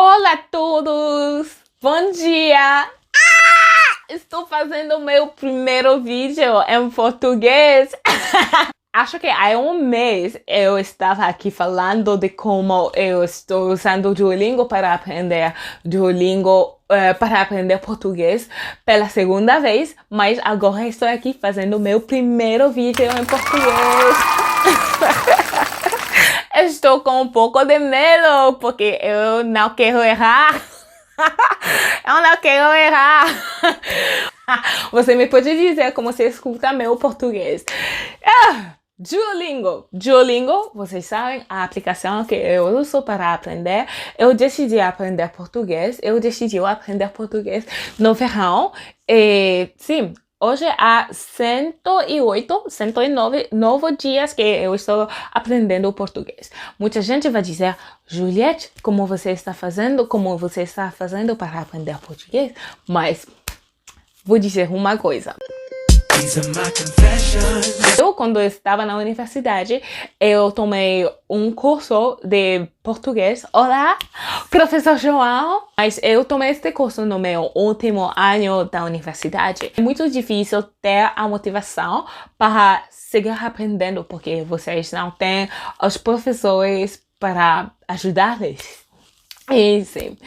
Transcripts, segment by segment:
Olá a todos! Bom dia! Estou fazendo meu primeiro vídeo em português. Acho que há um mês eu estava aqui falando de como eu estou usando o Duolingo para aprender português pela segunda vez, mas agora estou aqui fazendo meu primeiro vídeo em português. Estou com um pouco de medo, porque eu não quero errar. Eu não quero errar. Você me pode dizer como você escuta meu português. Duolingo. Duolingo, vocês sabem, a aplicação que eu uso para aprender. Eu decidi aprender português. No verão. E, sim, hoje há 109 dias que eu estou aprendendo português. Muita gente vai dizer, Juliette, como você está fazendo para aprender português? Mas vou dizer uma coisa. Eu, quando estava na universidade, eu tomei um curso de português. Olá, professor João! Mas eu tomei este curso no meu último ano da universidade. É muito difícil ter a motivação para seguir aprendendo, porque vocês não têm os professores para ajudar-lhes. E sim,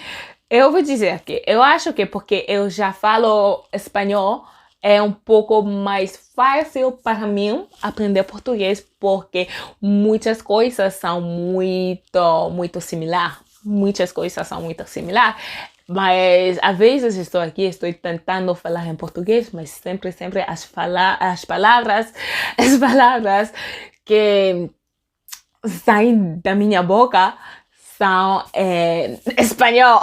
eu vou dizer que eu acho que porque eu já falo espanhol, é um pouco mais fácil para mim aprender português, porque muitas coisas são muito similares. Mas às vezes estou tentando falar em português, mas sempre as palavras que saem da minha boca são em espanhol,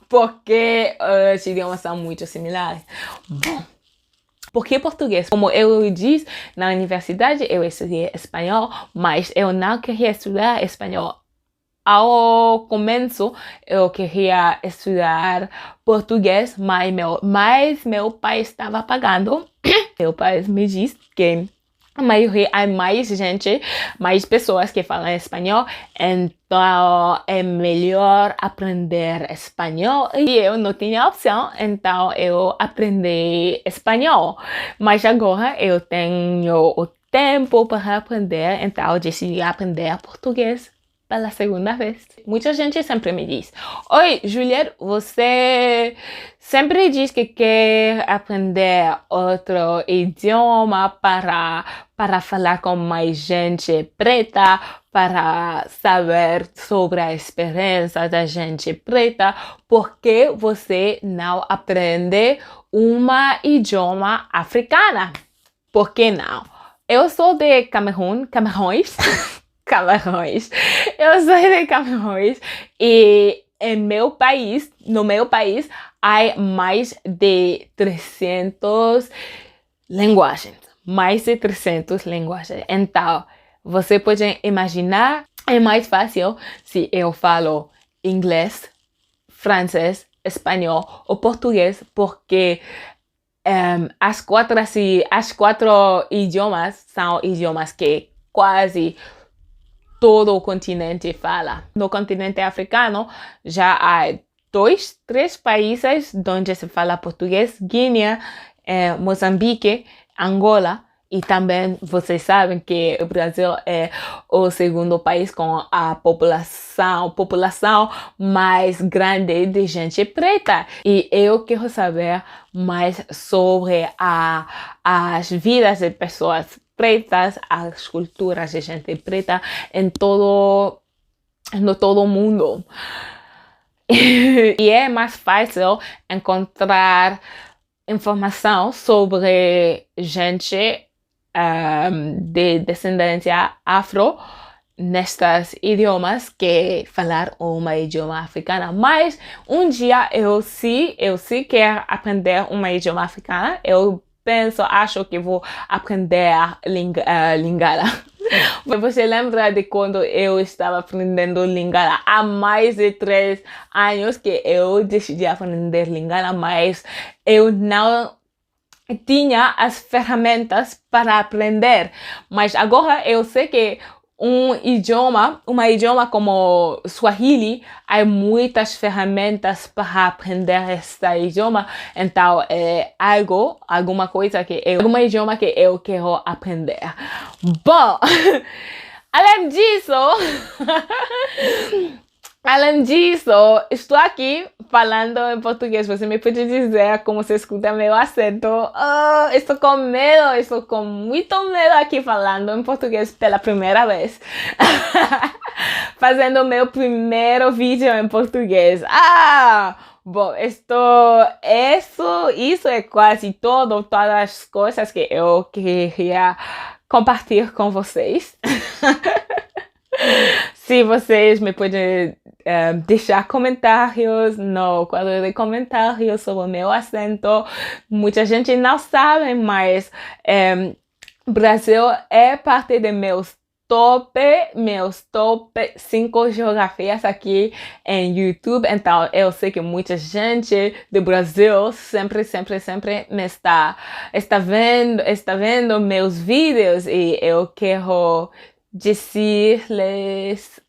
porque os idiomas são muito similares. Bom, por que português? Como eu disse, na universidade eu estudei espanhol, mas eu não queria estudar espanhol. Ao começo, eu queria estudar português, mas meu pai estava pagando. Meu pai me disse que a maioria, há mais pessoas que falam espanhol, então é melhor aprender espanhol. E eu não tinha opção, então eu aprendi espanhol. Mas agora eu tenho o tempo para aprender, então eu decidi aprender português pela segunda vez. Muita gente sempre me diz, oi, Juliette, você sempre diz que quer aprender outro idioma para falar com mais gente preta, para saber sobre a experiência da gente preta. Por que você não aprende um idioma africano? Por que não? Eu sou de Camarões. Eu sou de Camarões e no meu país há mais de 300 linguagens. Então, você pode imaginar, é mais fácil se eu falo inglês, francês, espanhol ou português, porque as quatro idiomas são idiomas que quase todo o continente fala. No continente africano já há 3 países onde se fala português: Guiné, Moçambique, Angola, e também vocês sabem que o Brasil é o segundo país com a população mais grande de gente preta. E eu quero saber mais sobre as vidas de pessoas pretas, as culturas de gente preta no todo o mundo. E é mais fácil encontrar informação sobre gente de descendência afro nestes idiomas que falar um idioma africano. Mas um dia eu sim quero aprender um idioma africano. Acho que vou aprender Lingala. Você lembra de quando eu estava aprendendo Lingala? Há mais de 3 anos que eu decidi aprender Lingala, mas eu não tinha as ferramentas para aprender. Mas agora eu sei que uma idioma como Swahili, há muitas ferramentas para aprender este idioma. Então, é alguma idioma que eu quero aprender. Bom, além disso, estou aqui falando em português. Você me pode dizer como você escuta meu acento? Oh, estou com medo, estou com muito medo aqui falando em português pela primeira vez. Fazendo meu primeiro vídeo em português. Bom, isso é quase todas as coisas que eu queria compartilhar com vocês. Se vocês me podem deixar comentários no quadro de comentários sobre o meu acento. Muita gente não sabe, mas Brasil é parte de meus top 5 geografias aqui em YouTube. Então, eu sei que muita gente do Brasil sempre me está vendo meus vídeos e eu quero dizer-lhes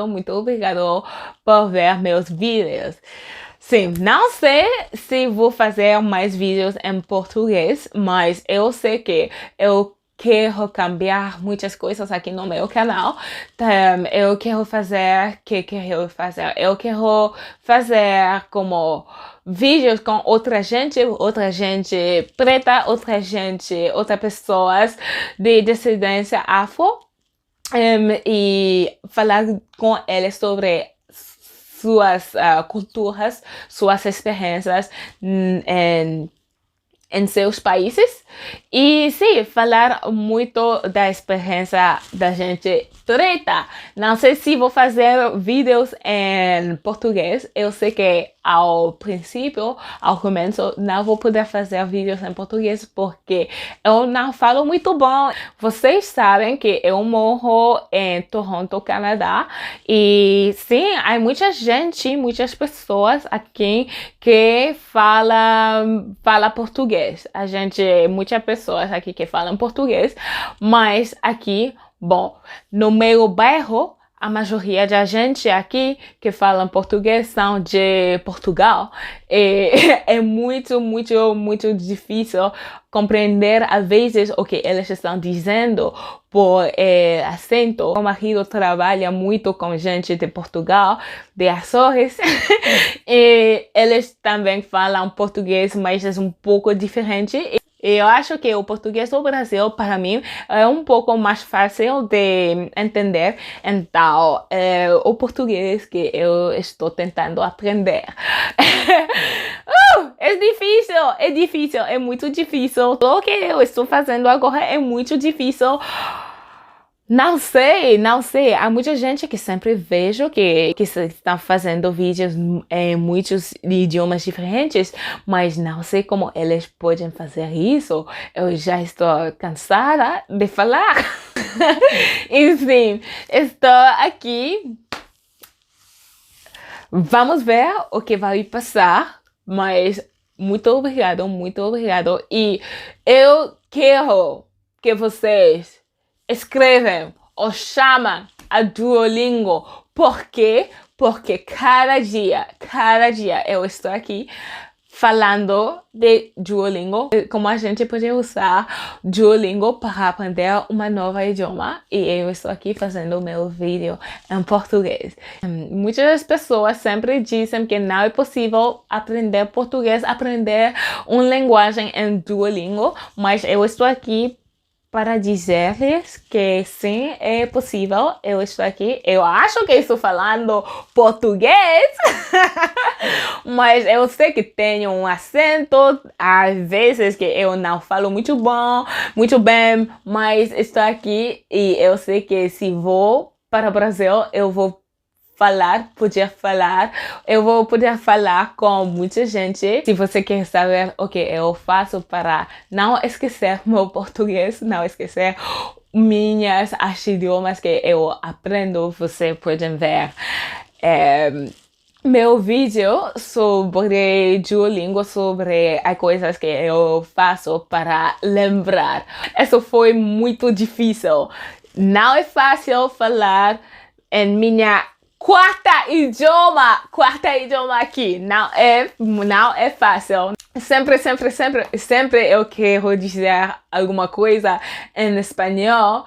muito obrigado por ver meus vídeos. Sim, não sei se vou fazer mais vídeos em português, mas eu sei que eu quero cambiar muitas coisas aqui no meu canal. Eu quero fazer como vídeos com outra gente preta, outras pessoas de descendência afro. E falar com eles sobre suas culturas, suas experiências em seus países. E sim, falar muito da experiência da gente preta. Não sei se vou fazer vídeos em português. Eu sei que ao começo, não vou poder fazer vídeos em português porque eu não falo muito bom. Vocês sabem que eu moro em Toronto, Canadá. E sim, há muitas pessoas aqui que fala português. Muitas pessoas aqui que falam português, mas aqui, bom, no meu bairro, a maioria da gente aqui que fala português são de Portugal. E é muito difícil compreender às vezes o que eles estão dizendo por acento. Meu marido trabalha muito com gente de Portugal, de Açores, e eles também falam português, mas é um pouco diferente. Eu acho que o português do Brasil, para mim, é um pouco mais fácil de entender. Então, o português que eu estou tentando aprender. É difícil, é muito difícil. O que eu estou fazendo agora é muito difícil. Não sei. Há muita gente que sempre vejo que estão fazendo vídeos em muitos idiomas diferentes, mas não sei como eles podem fazer isso. Eu já estou cansada de falar. Enfim, estou aqui. Vamos ver o que vai passar, mas muito obrigado. E eu quero que vocês escrevam ou chamam a Duolingo. Por quê? Porque cada dia eu estou aqui falando de Duolingo, como a gente pode usar Duolingo para aprender uma nova idioma, e eu estou aqui fazendo meu vídeo em português. Muitas pessoas sempre dizem que não é possível aprender português, aprender uma linguagem em Duolingo, mas eu estou aqui para dizer-lhes que sim, é possível. Eu estou aqui, eu acho que estou falando português, mas eu sei que tenho um acento, às vezes que eu não falo muito bem, mas estou aqui e eu sei que se vou para o Brasil, eu vou poder falar com muita gente. Se você quer saber o que eu faço para não esquecer meu português, não esquecer os idiomas que eu aprendo, você pode ver meu vídeo sobre Duolingo, sobre as coisas que eu faço para lembrar. Isso foi muito difícil. Não é fácil falar em minha quarta idioma aqui. Não é fácil. Sempre eu quero dizer alguma coisa em espanhol,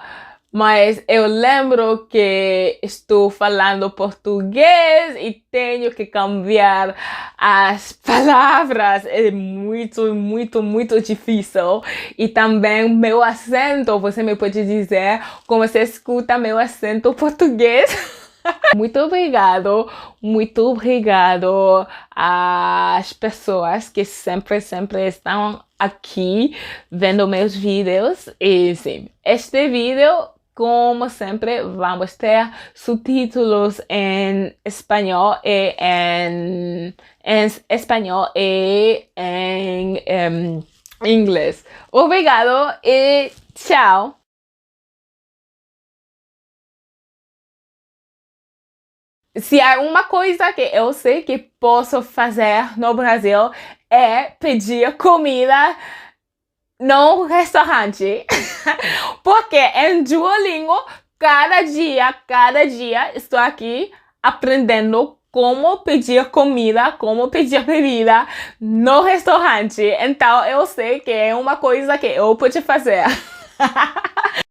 mas eu lembro que estou falando português e tenho que cambiar as palavras. É muito difícil. E também meu acento, você me pode dizer como você escuta meu acento português? Muito obrigado às pessoas que sempre estão aqui vendo meus vídeos. E sim, este vídeo, como sempre, vamos ter subtítulos em espanhol e em inglês. Obrigado e tchau! Se há uma coisa que eu sei que posso fazer no Brasil é pedir comida no restaurante. Porque em Duolingo, cada dia estou aqui aprendendo como pedir comida, como pedir bebida no restaurante. Então eu sei que é uma coisa que eu posso fazer.